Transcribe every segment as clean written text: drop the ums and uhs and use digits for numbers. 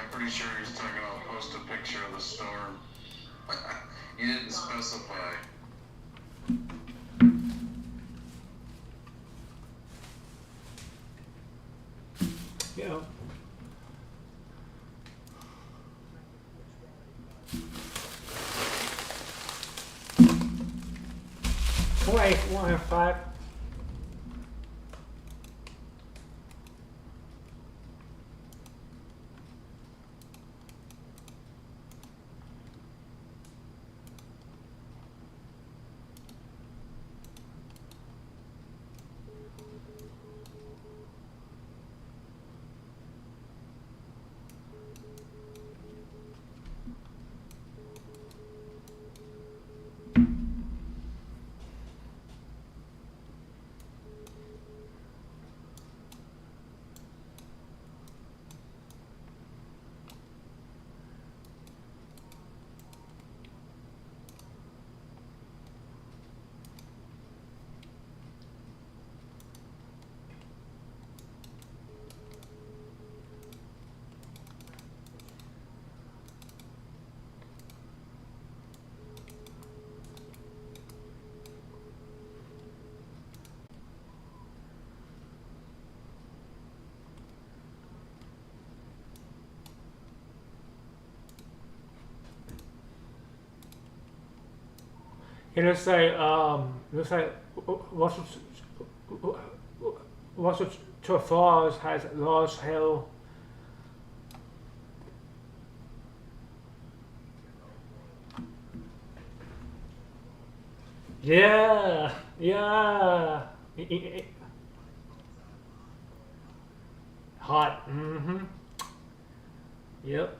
I'm pretty sure he's talking about post a picture of the storm. You didn't specify. Yeah. Wait, 105. It looks like Russell Falls has large hail. Yeah, yeah. Hot. Mm-hmm. Yep.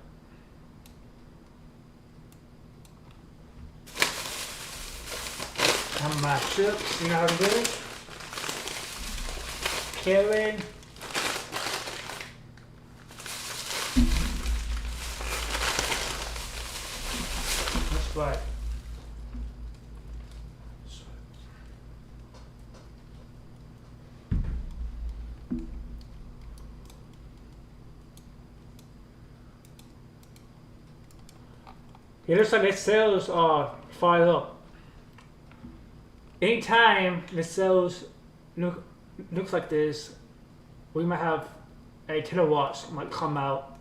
Come back ship. You know how to do it? Killing. That's right. It looks like the cells are fired up. Anytime the cells looks like this, we might have a kilowatts might come out.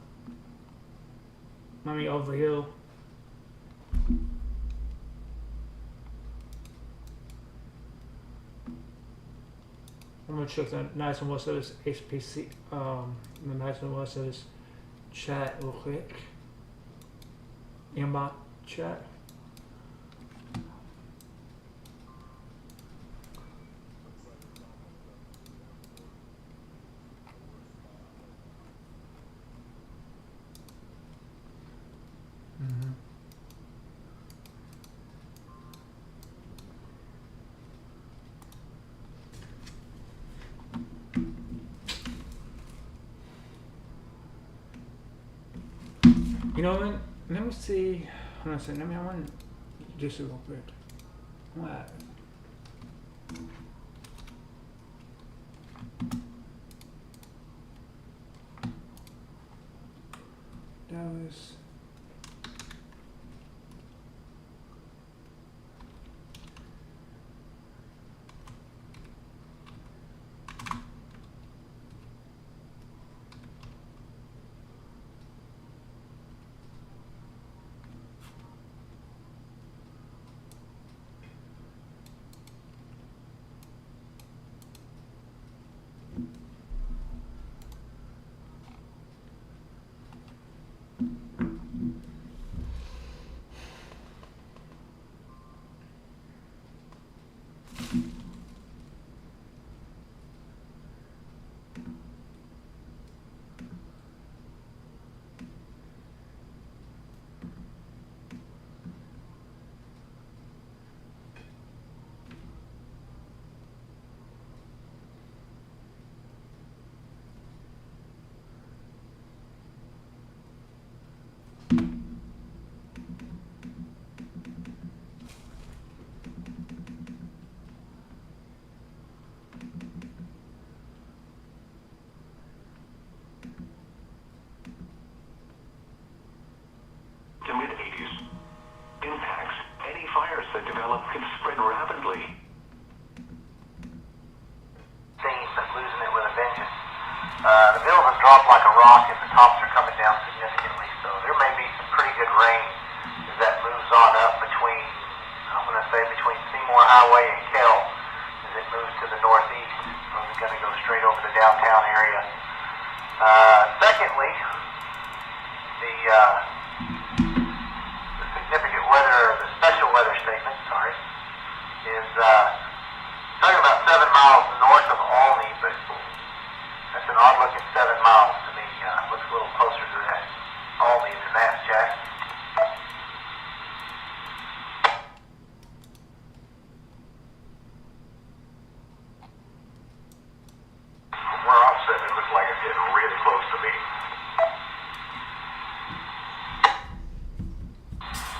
Maybe over here. I'm gonna check the nice and what's this HPC the nice and what's this chat real quick. Inbox chat. You know what? Let me see. Hold on a second. I want to do this real quick. What? That was. rock, and the tops are coming down significantly. So there may be some pretty good rain as that moves on up between, I'm going to say between Seymour Highway and Kell as it moves to the northeast. So it's going to go straight over the downtown area. Secondly, the significant weather, or the special weather statement, is talking about 7 miles north of Olney, but that's an odd looking 7 miles to me. Looks a little closer to that Olney than that, Jack. From where I'm sitting, it looks like it's getting really close to me.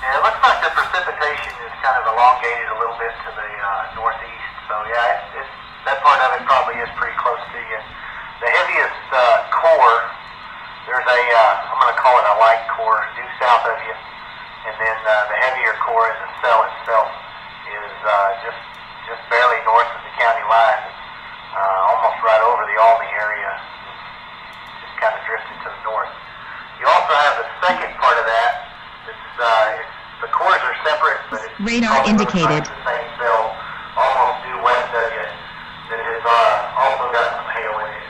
Yeah, it looks like the precipitation is kind of elongated a little bit to the northeast. So yeah, that part of it probably is pretty close to you. The heaviest core, there's a, I'm going to call it a light core, due south of you. And then the heavier core in the cell itself is just barely north of the county line. Almost right over the Olney area. Just kind of drifting to the north. You also have the second part of that. The cores are separate, but it's radar indicated. The same cell, almost due west of you, that has also got some hail in it.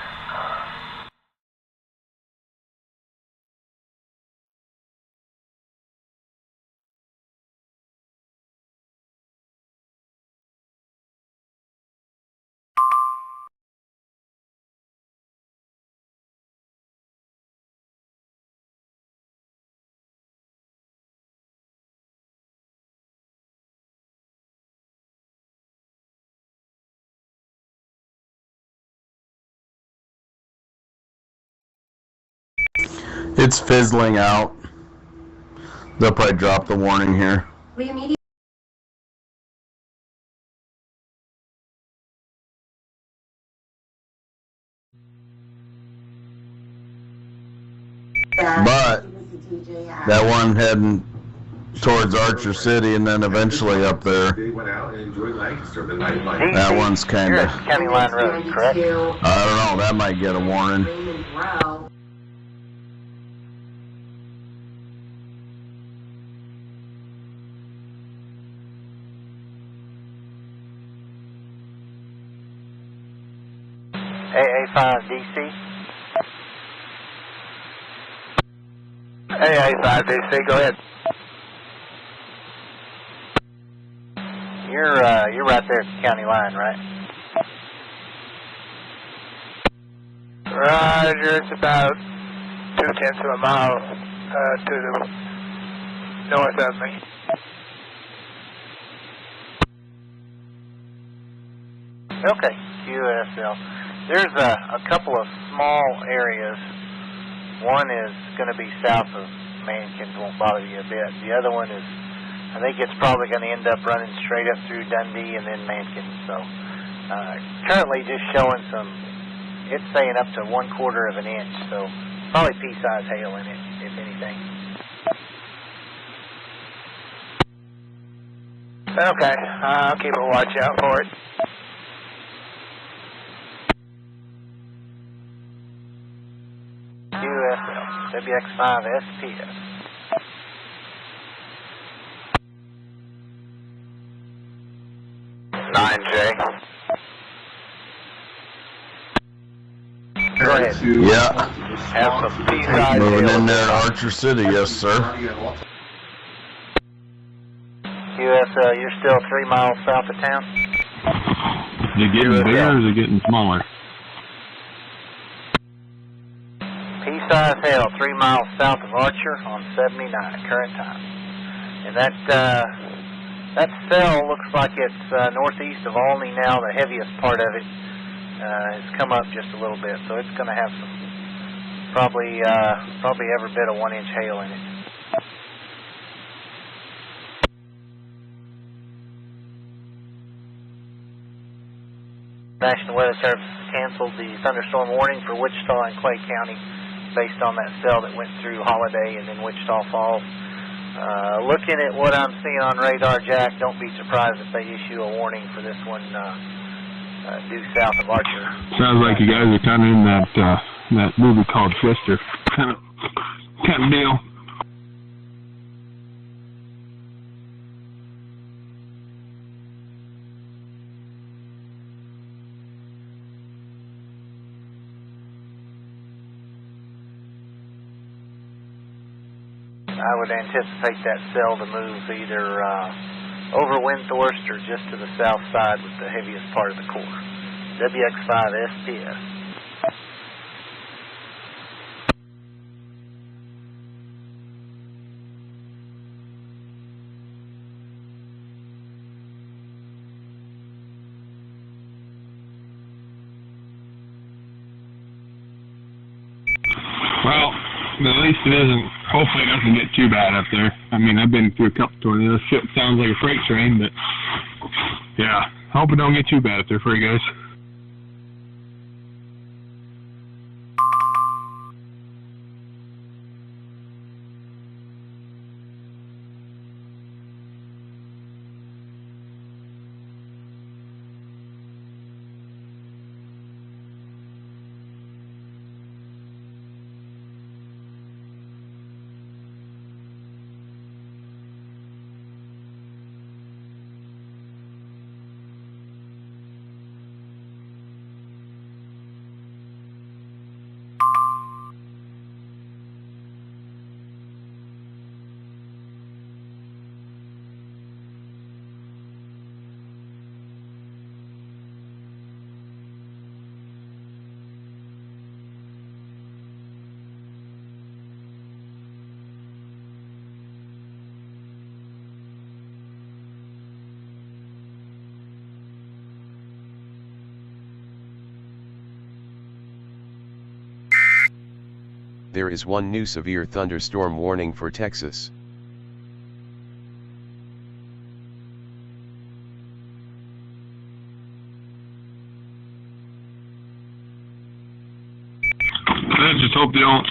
It's fizzling out. They'll probably drop the warning here. We immediately But that one heading towards Archer City and then eventually up there. That one's kind You're of, at County Line Road, correct? I don't know, that might get a warning. AA5DC. AA5DC, go ahead. You're right there at the county line, right? Roger, it's about 2/10 of a mile to the north of me. Okay, QSL. There's a couple of small areas. One is going to be south of Mankins, won't bother you a bit. The other one is, I think it's probably going to end up running straight up through Dundee and then Mankins. So currently just showing it's saying up to 1/4 of an inch. So probably pea-size hail in it, if anything. Okay, I'll keep a watch out for it. QSL, WX5SPS. Go ahead. Yeah. Have some pea-size Moving hail. in there at Archer City, yes sir. QSL, you're still 3 miles south of town? Is it getting bigger or is it getting smaller? Pea-size hail, 3 miles south of Archer on 79 current time. And that cell looks like it's northeast of Olney now. The heaviest part of it has come up just a little bit, so it's going to have some probably every bit of 1-inch hail in it. National Weather Service canceled the thunderstorm warning for Wichita and Clay County based on that cell that went through Holiday and then Wichita Falls. Looking at what I'm seeing on radar, Jack, don't be surprised if they issue a warning for this one due south of Archer. Sounds like you guys are kind of in that that movie called Twister kind of deal. I would anticipate that cell to move either over Windthorst or just to the south side with the heaviest part of the core. WX5 SPS. Well, at least it isn't. Hopefully it doesn't get too bad up there. I mean, I've been through a couple tornadoes. Shit sounds like a freight train, but yeah, hope it don't get too bad up there for you guys. There is one new severe thunderstorm warning for Texas. I just hope they don't,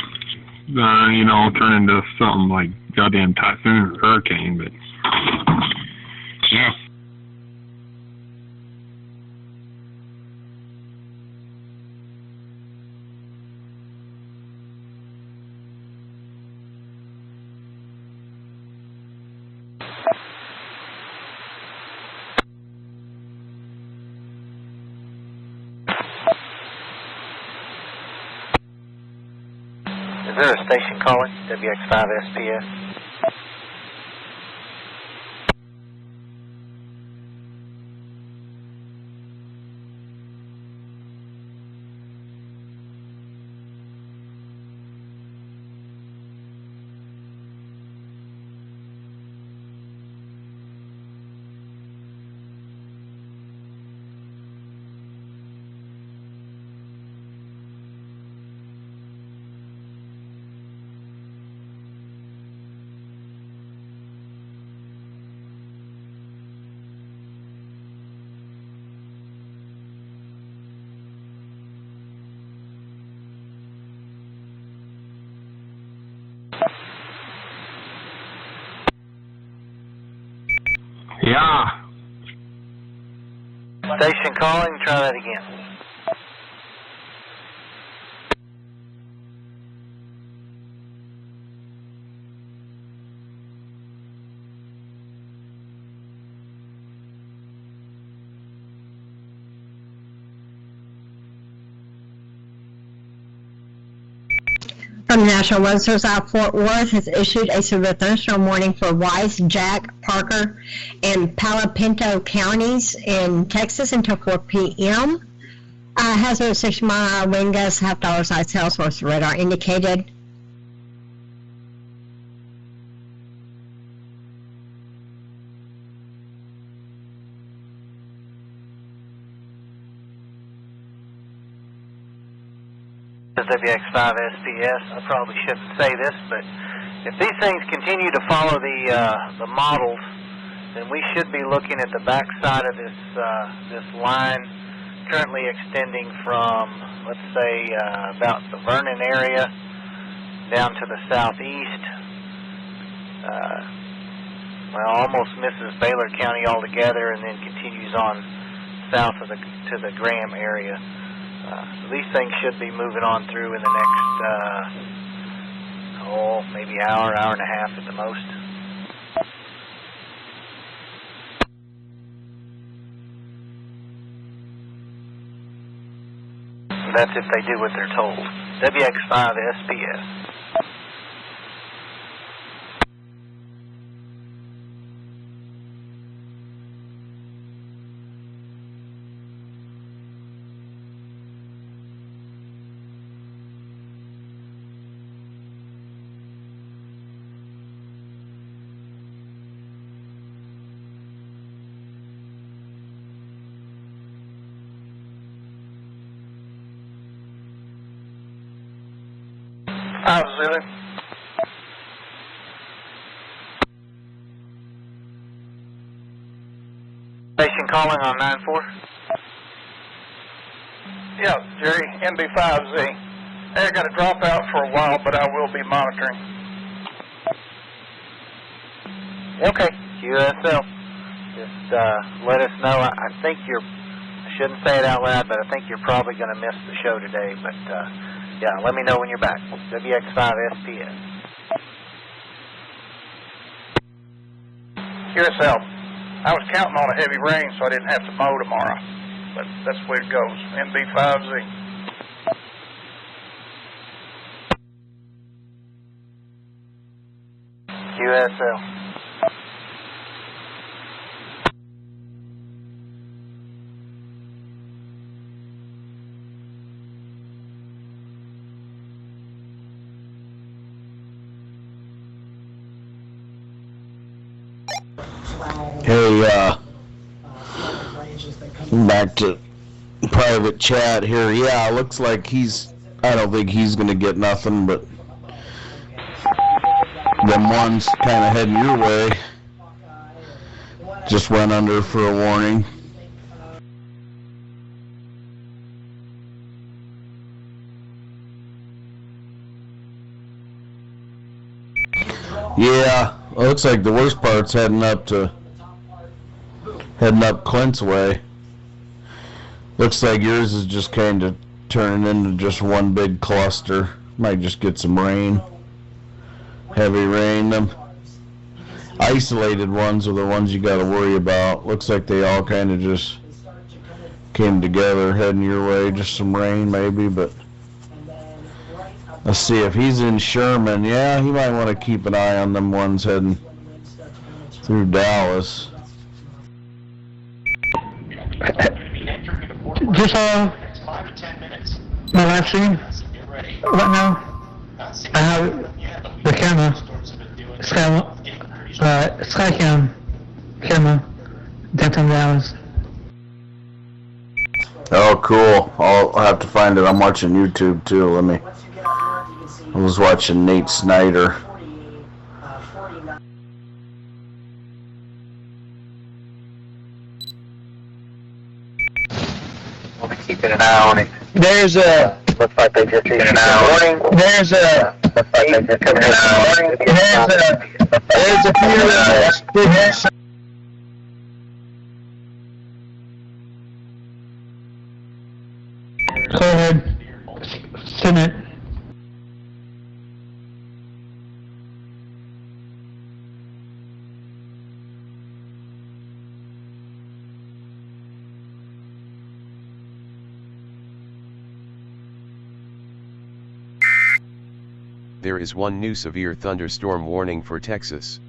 turn into something like goddamn typhoon or hurricane, but yeah. Is there a station calling? WX5 SPS. Yeah. Station calling, try that again. From the National Weather Service out of Fort Worth has issued a severe thunderstorm warning for Wise, Jack, Parker, and Palo Pinto counties in Texas until 4 p.m. Has a 60-mile wind gusts, $0.5 size Salesforce radar indicated. WX5 SPS. I probably shouldn't say this, but if these things continue to follow the models, then we should be looking at the back side of this line, currently extending from, let's say, about the Vernon area down to the southeast. Almost misses Baylor County altogether, and then continues on south of to the Graham area. These things should be moving on through in the next, maybe hour and a half at the most. That's if they do what they're told. WX5 SPS. Zulu. Station calling on 9-4. Yeah, Jerry, NB5Z. Hey, I got to drop out for a while, but I will be monitoring. Okay, QSL. Just let us know. I think I shouldn't say it out loud, but I think you're probably going to miss the show today, but yeah, let me know when you're back. WX5 SPS. QSL. I was counting on a heavy rain, so I didn't have to mow tomorrow. But that's the way it goes. NB5Z. QSL. Hey, back to private chat here. Yeah, looks like I don't think he's going to get nothing, but them ones kind of heading your way just went under for a warning. Yeah, well, looks like the worst part's heading up Clint's way. Looks like yours is just kind of turning into just one big cluster. Might just get some rain. Heavy rain. Them isolated ones are the ones you got to worry about. Looks like they all kind of just came together heading your way. Just some rain maybe, but let's see if he's in Sherman. Yeah, he might want to keep an eye on them ones heading through Dallas. Just my live stream right now. I have the camera, Skycam camera, downtown Dallas. Oh, cool. I'll have to find it. I'm watching YouTube too. I was watching Nate Snyder. We'll be keeping an eye on it. There's a. Looks like they just issued an warning. There's a. Looks like they just issued an warning. There's a few. Go ahead. Send it. There is one new severe thunderstorm warning for Texas.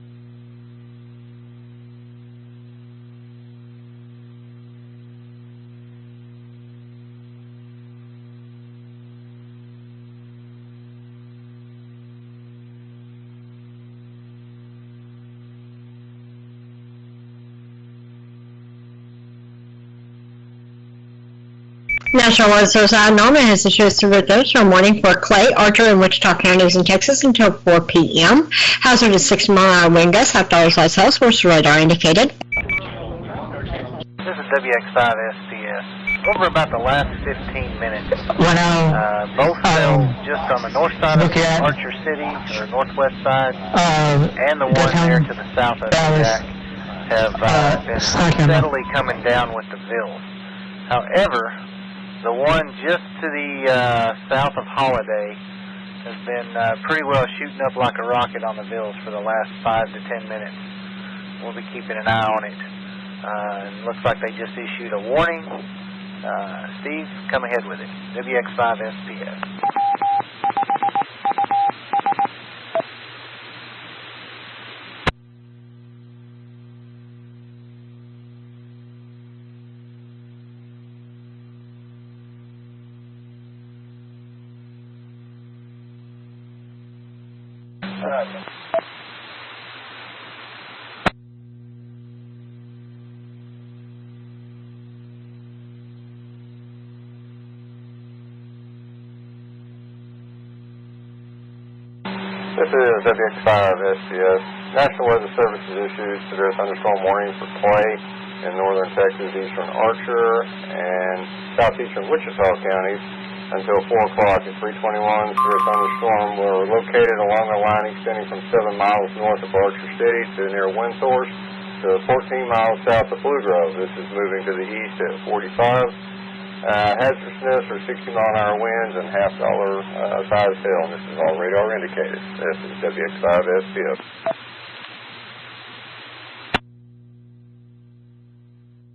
National Weather Service NOMA has issued a severe thunderstorm warning for Clay, Archer, and Wichita counties in Texas until 4 p.m. Hazard is 6 mile wind gusts, $5 Celsius, radar indicated. This is WX5 SPS. Over about the last 15 minutes, both cells just on the north side of Archer City, or northwest side, and the one there to the south of Jack, have been steadily coming down with the bills. However, The one just to the south of Holiday has been pretty well shooting up like a rocket on the Vills for the last 5 to 10 minutes. We'll be keeping an eye on it. It looks like they just issued a warning. Steve, come ahead with it. WX5 SPS. This is WX5 SPS. National Weather Service has issued severe thunderstorm warnings for Clay in northern Texas, eastern Archer, and southeastern Wichita counties until 4 o'clock at 3:21. Severe thunderstorm were located along a line extending from 7 miles north of Archer City to near wind source to 14 miles south of Blue Grove. This is moving to the east at 45. Hazardousness for 60-mile-an-hour winds and $50 size hail. This is all radar indicated. This is WX5 SPS.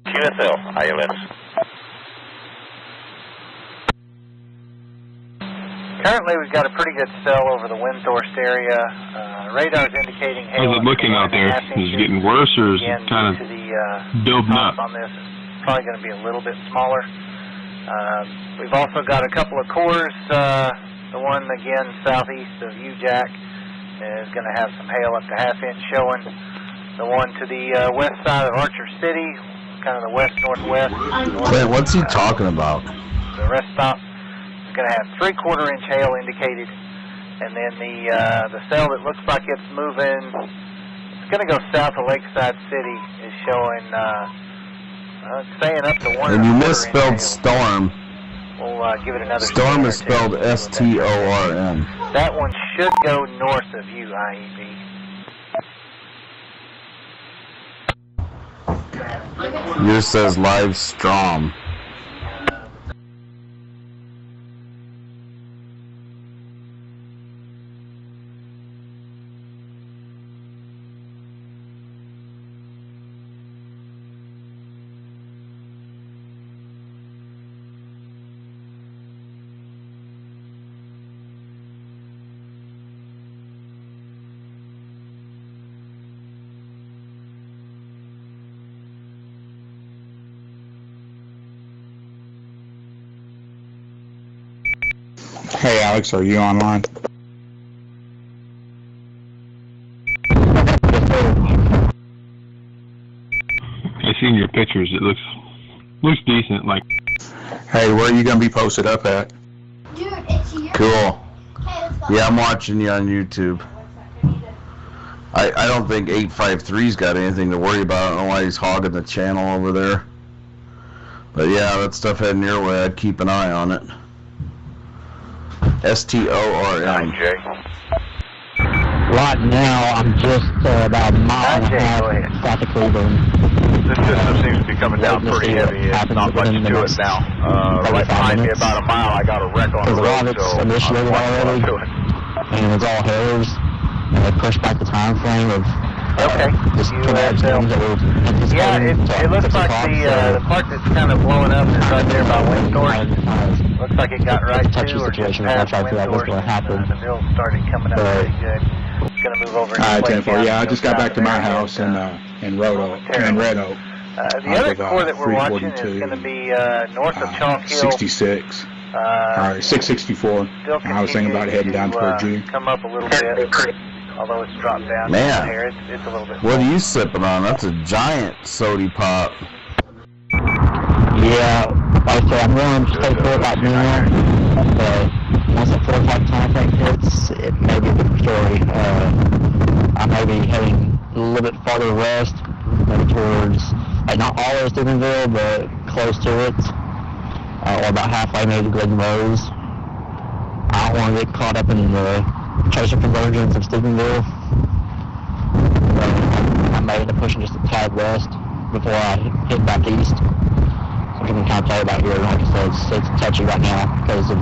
QSL, ILS. Currently, we've got a pretty good cell over the Windthorst area. Radar's indicating hail. How's it looking out there? Is it getting worse, or is it kind of building up? On this, it's probably going to be a little bit smaller. We've also got a couple of cores. The one, again, southeast of UJack is going to have some hail up to half-inch showing. The one to the west side of Archer City, kind of the west-northwest. Wait, what's he talking about? The rest stop is going to have 3/4-inch hail indicated. And then the cell that looks like it's moving, it's going to go south of Lakeside City, is showing, it's saying up to 1. And you misspelled storm. We'll give it another. Storm is spelled S-T-O-R-M. That one should go north of you, IEB. Yours says live Strom. Hey Alex, are you online? I've seen your pictures. It looks decent. Like, Hey, where are you gonna be posted up at? Dude, it's you. Cool. Yeah, I'm watching you on YouTube. I don't think 853's got anything to worry about. I don't know why he's hogging the channel over there. But yeah, that stuff heading your way, I'd keep an eye on it. S-T-O-R-M. Right now, I'm just about a mile and a half south of Cleveland. This system seems to be coming down pretty heavy. It's not much to it now. Right behind me, about a mile, I got a wreck on the road, so I'm initiated already, and it's all hairs, and they pushed back the time frame of just things that were anticipating. Yeah, it looks like the part that's kind of blowing up is right there by Windthorst. Looks like it got right to or just past Windthorst. The bill started coming up pretty good. It's going to move over. Alright, 10-4. Yeah, I just got back to my house in Red Oak. The other core that we're watching is going to be north of Chalk Hill. 66. Alright, 664. I was thinking about heading down toward you. Come up a little bit, although it's dropped down. Man, here. It's a little bit. What are you sipping on? That's a giant sody pop. Yeah, like I said, I'm willing to stay put right now, but once that 4 o'clock time frame hits, it may be a different story. I may be heading a little bit farther west, maybe towards, like not all of Stephenville, but close to it, or about halfway maybe to Glen Rose. I don't want to get caught up in the tracer convergence of Stephenville. I may end up pushing just a tad west before I hit back east. we can kind of play about here. Like I said, it's touchy right now because of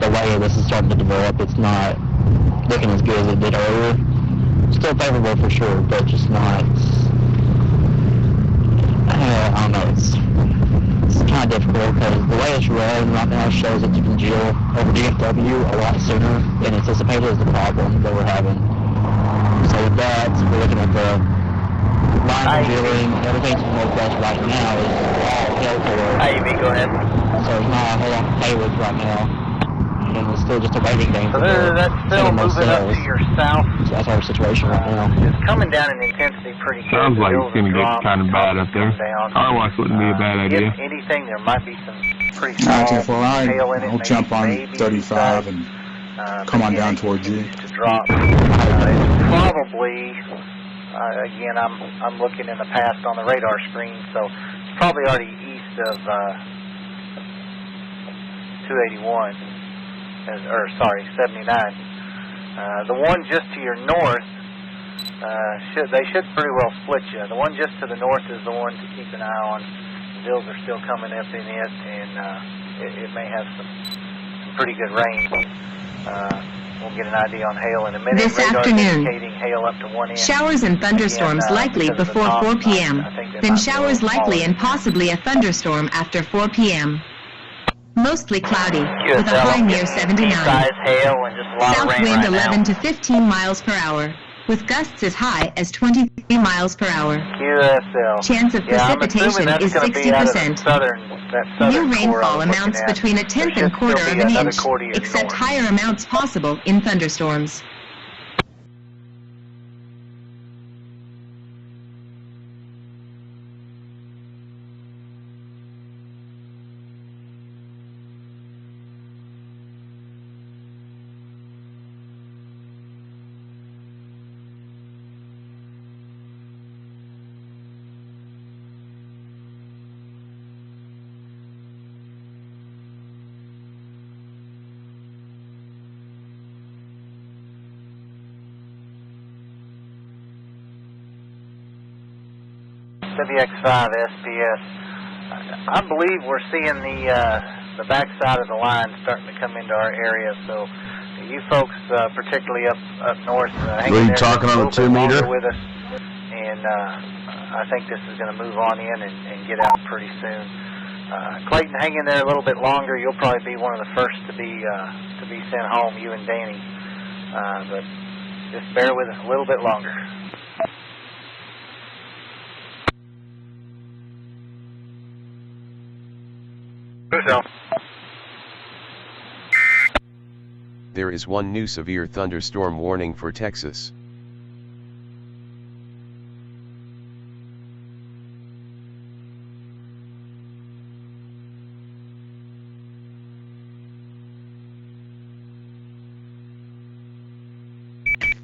the way this is starting to develop. It's not looking as good as it did earlier. Still favorable for sure, but just not. I don't know. It's kind of difficult because the way it's run right now shows that you can deal over DFW a lot sooner than anticipated is the problem that we're having. So with that, we're looking at the line congealing. Everything to the northwest right now is all hell for. Ivy, go ahead. So it's not a whole lot of payload right now. And it's still just a waiting game So for that's still moving up to your south. So that's our situation right now. It's coming down in intensity pretty good. Sounds like it's going to get kind of bad up there. Car wash wouldn't be a bad idea. If anything, there might be some pretty small hail in it. I'll jump on 35 and come on down towards you. To drop. It's probably, again, I'm looking in the past on the radar screen, so it's probably already east of 281. Or sorry, 79. The one just to your north, they should pretty well split you. The one just to the north is the one to keep an eye on. The bills are still coming up in it, and it may have some pretty good rain. We'll get an idea on hail in a minute. This Radar's afternoon, indicating hail up to 1 inch. Showers and thunderstorms likely before 4 p.m., then showers likely and possibly a thunderstorm after 4 p.m. Mostly cloudy, with a high near 79. South wind 11 to 15 miles per hour, with gusts as high as 23 miles per hour. QSL. Chance of precipitation is 60%. New rainfall amounts between a tenth and quarter of an inch, except higher amounts possible in thunderstorms. WX5 SPS. I believe we're seeing the backside of the line starting to come into our area. So you folks, particularly up north, hang in there talking on the 2 meter with us, and I think this is going to move on in and get out pretty soon. Clayton, hang in there a little bit longer. You'll probably be one of the first to be sent home, you and Danny. But just bear with us a little bit longer. There is one new severe thunderstorm warning for Texas.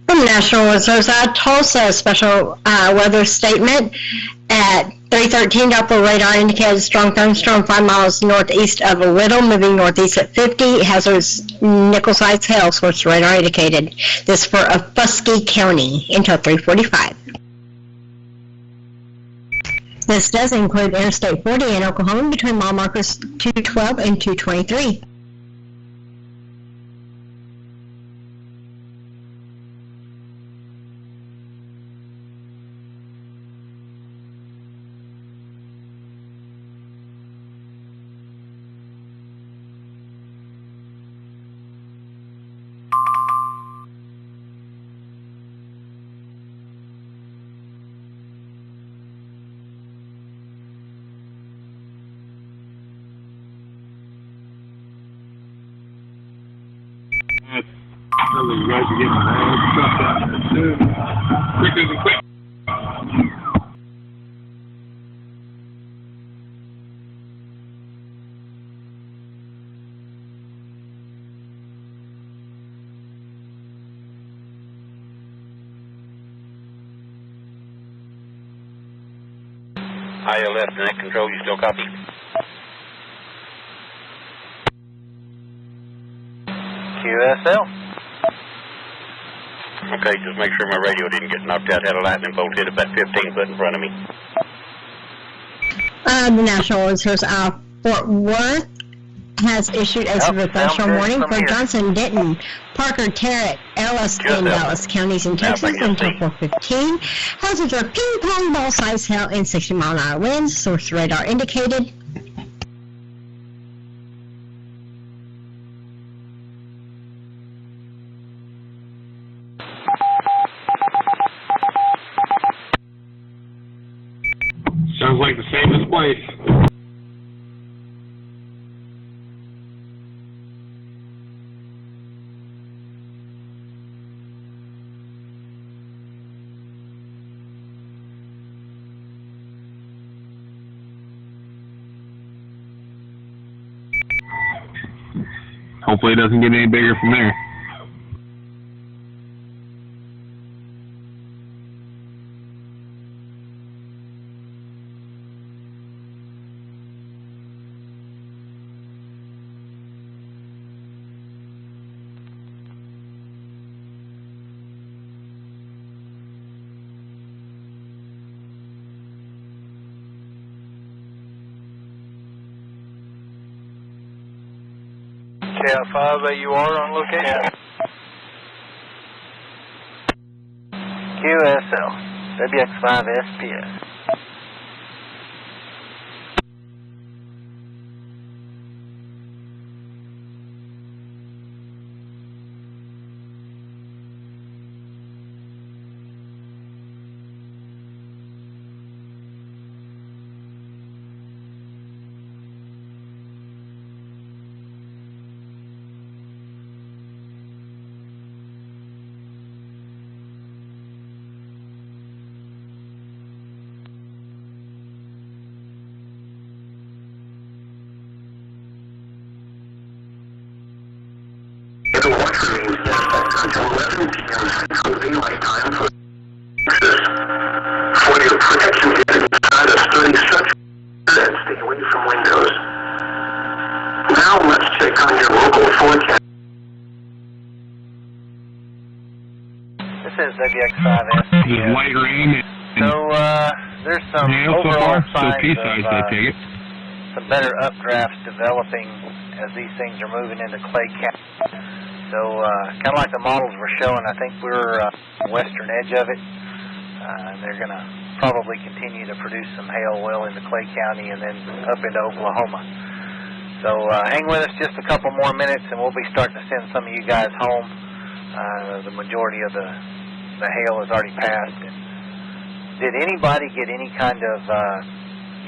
From National Weather Side, Tulsa, special weather statement at 3:13. Doppler radar indicated strong thunderstorm 5 miles northeast of Little, moving northeast at 50. Hazardous nickel-sized hail, source radar indicated. This for Offusky County until 3:45. This does include Interstate 40 in Oklahoma between mile markers 212 and 223. You guys are getting all stuff out there. Quicker than quick. ILS, net control, you still copy? QSL. Okay, just make sure my radio didn't get knocked out. Had a lightning bolt hit about 15 foot in front of me. The National Weather Service Fort Worth has issued a severe thunderstorm warning for Johnson, Denton, Parker, Tarrant, Ellis, and Dallas counties in Texas until 4:15. Hazards are ping pong ball size hail and 60-mile-an-hour winds. Source radar indicated. Sounds like the same as place. Hopefully it doesn't get any bigger from there. Cat 5 AUR on location. QSL, WX5 SPS. The watch remains until 11 p.m. Central Daylight Time for your protection, get inside a sturdy structure and stay away from windows. Now let's check on your local forecast. This is WX5S. Light rain. So, there's some hail so overall far, so P-size, I take it. Some better updrafts developing as these things are moving into Clay County. So, kind of like the models were showing, I think we're on the western edge of it. They're going to probably continue to produce some hail well into Clay County and then up into Oklahoma. So, hang with us just a couple more minutes and we'll be starting to send some of you guys home. The majority of the hail has already passed. And did anybody get any kind of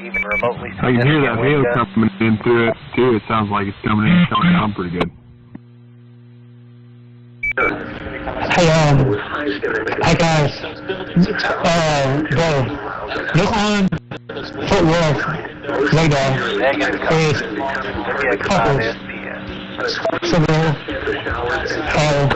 even remotely I can hear that hail coming in through it too. It sounds like it's coming down pretty good. Hey, hey guys, Dave, look on Fort Worth radar is severe hail.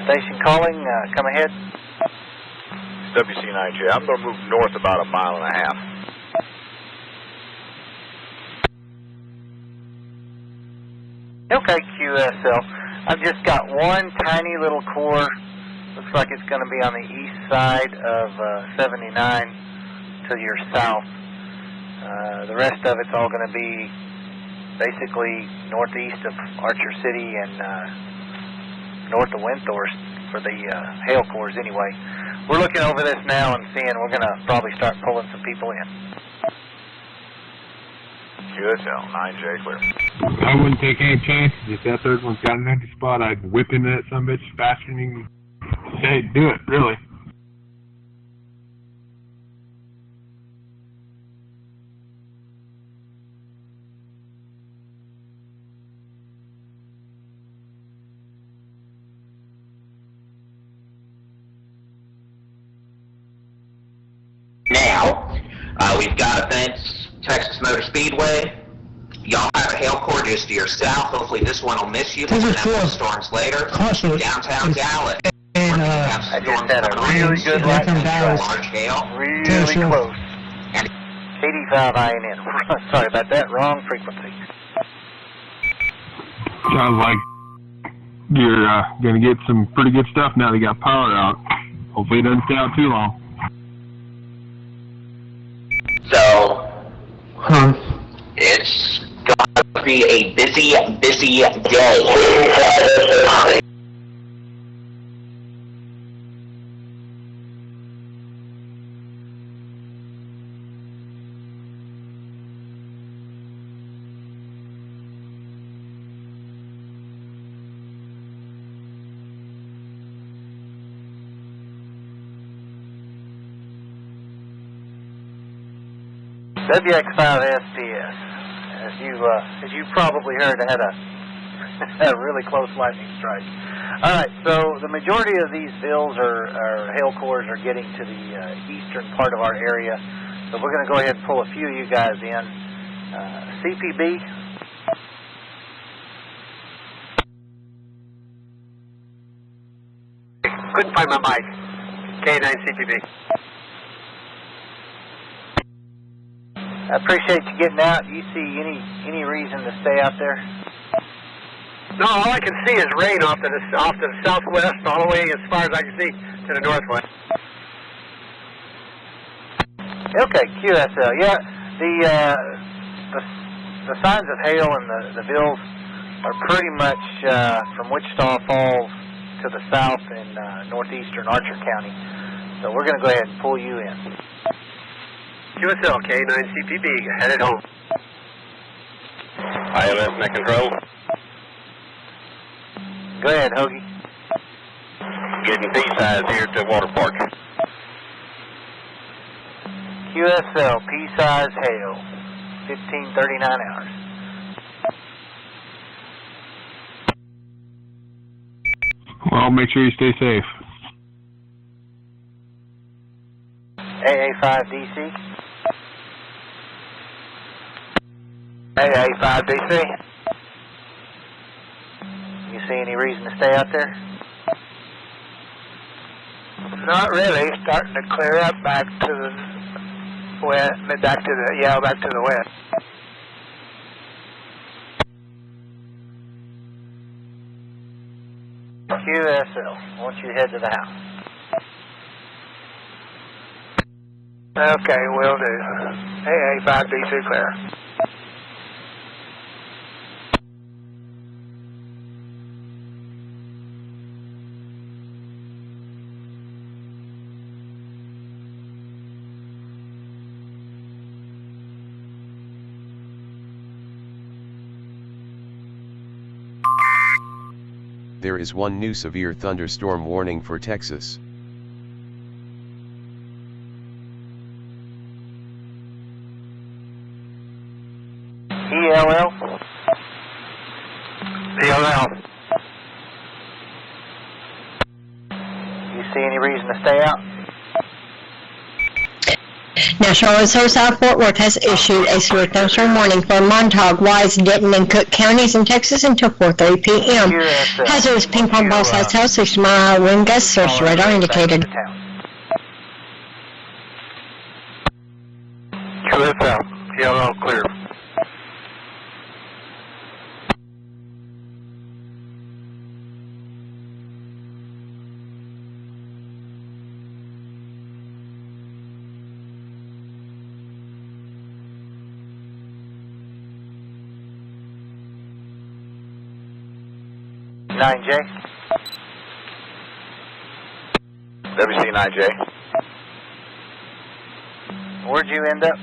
Station calling, come ahead. WC9J. I'm going to move north about a mile and a half. Okay, QSL. I've just got one tiny little core. Looks like it's going to be on the east side of 79 to your south. The rest of it's all going to be basically northeast of Archer City and north of Windthorst for the hail cores anyway. We're looking over this now and seeing we're going to probably start pulling some people in. QSL, 9J clear. I wouldn't take any chances. If that third one's got an empty spot, I'd whip into that sumbitch faster than you can say do it, really. Now, we've got a fence, Texas Motor Speedway. Y'all have a hail core just to your south. Hopefully this one will miss you. We'll have storms later. Downtown Dallas. And, I just had a really good lightning strike. Really close. 85 INN. Sorry about that. Wrong frequency. Sounds like you're going to get some pretty good stuff now that you got power out. Hopefully it doesn't stay out too long. So, it's going to be a busy day. WX5SPS. As you probably heard, I had a really close lightning strike. All right, so the majority of these bills or hail cores are getting to the eastern part of our area. So we're going to go ahead and pull a few of you guys in. CPB. Couldn't find my mic. K9 CPB. I appreciate you getting out. Do you see any reason to stay out there? No, all I can see is rain off to the southwest, all the way as far as I can see to the northwest. Okay, QSL. Yeah, the signs of hail and the bills are pretty much from Wichita Falls to the south in northeastern Archer County. So we're going to go ahead and pull you in. QSL, K9 CPB, headed home. ILS net control. Go ahead, Hoagie. Getting P-size here to Water Park. QSL, P-size hail, 1539 hours. Well, make sure you stay safe. AA5DC. AA5DC. You see any reason to stay out there? Not really. Starting to clear up back to the west, back to the west. QSL, I want you to head to the house. Okay, will do. AA5DC clear. There is one new severe thunderstorm warning for Texas. ELL? ELL. You see any reason to stay out? National Weather Service out of Fort Worth has issued a severe thunderstorm warning for Montauk, Wise, Denton, and Cook counties in Texas until 4:30 p.m. Hazardous ping pong ball size hail, 60-mile wind gusts, surface radar indicated. QSL, ELL clear. WC9J. WC9J. Where'd you end up?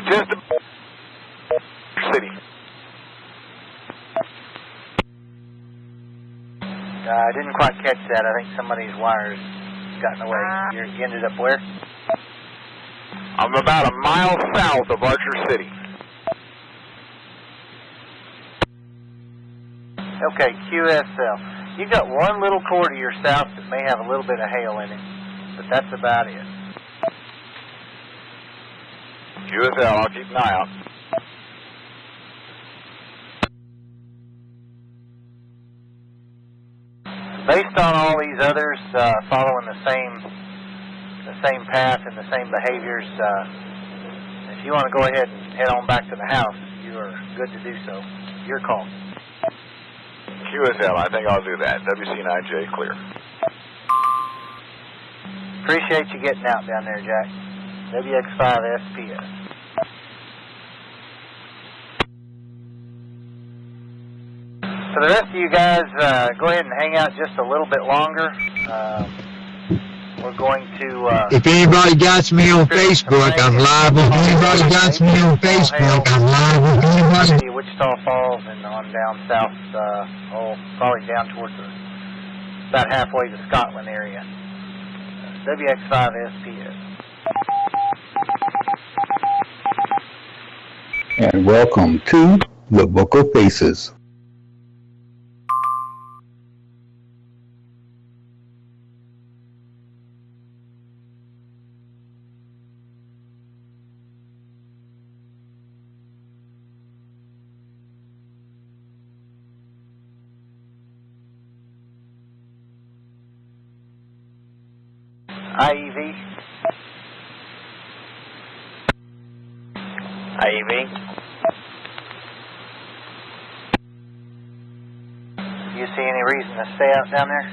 Just city. I didn't quite catch that. I think somebody's wires got in the way. You ended up where? I'm about a mile south of Archer City. Okay, QSL. You've got one little core to your south that may have a little bit of hail in it, but that's about it. QSL, I'll keep an eye out. Based on all these others following the same path and the same behaviors, if you want to go ahead and head on back to the house, you are good to do so. Your call. QSL, I think I'll do that. WC9J, clear. Appreciate you getting out down there, Jack. WX5SPS. For the rest of you guys, go ahead and hang out just a little bit longer. We're going to... if anybody got me on Facebook, I'm liable. If anybody got me on Facebook, I'm liable. Anybody... Wichita Falls and on down south, probably down towards about halfway to Scotland area. WX5SPS. And welcome to the Book of Faces. IEV. IEV. You see any reason to stay out down there?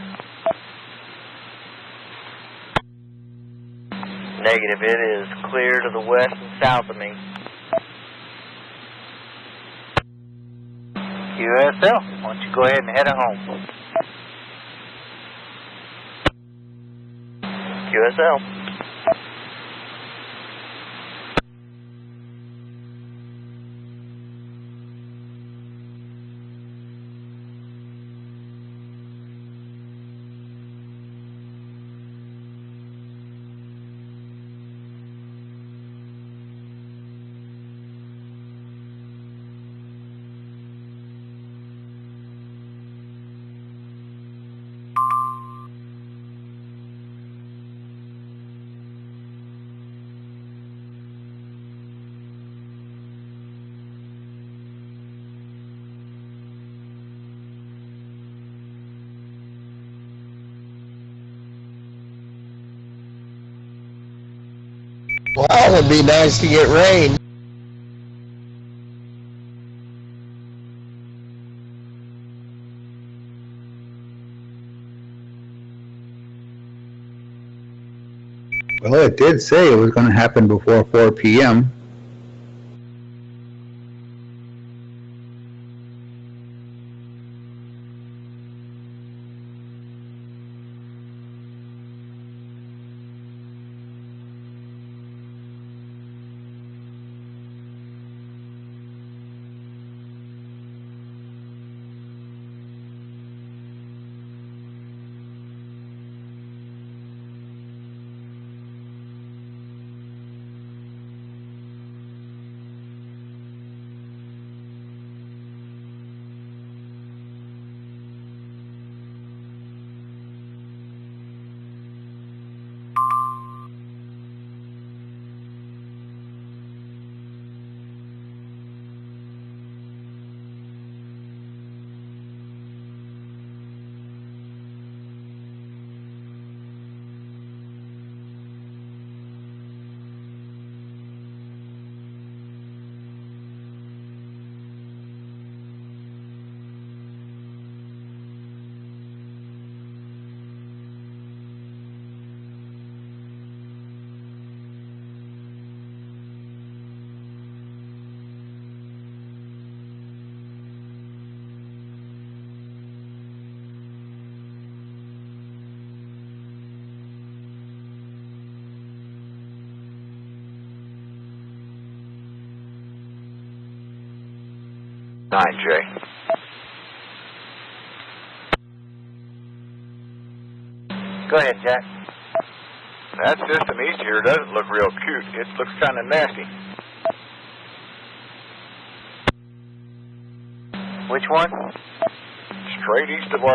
Negative. It is clear to the west and south of me. QSL. Why don't you go ahead and head home? QSL. Well, it'd be nice to get rain. Well, it did say it was going to happen before 4 p.m. J. Go ahead, Jack. That system east here doesn't look real cute. It looks kind of nasty. Which one? Straight east of our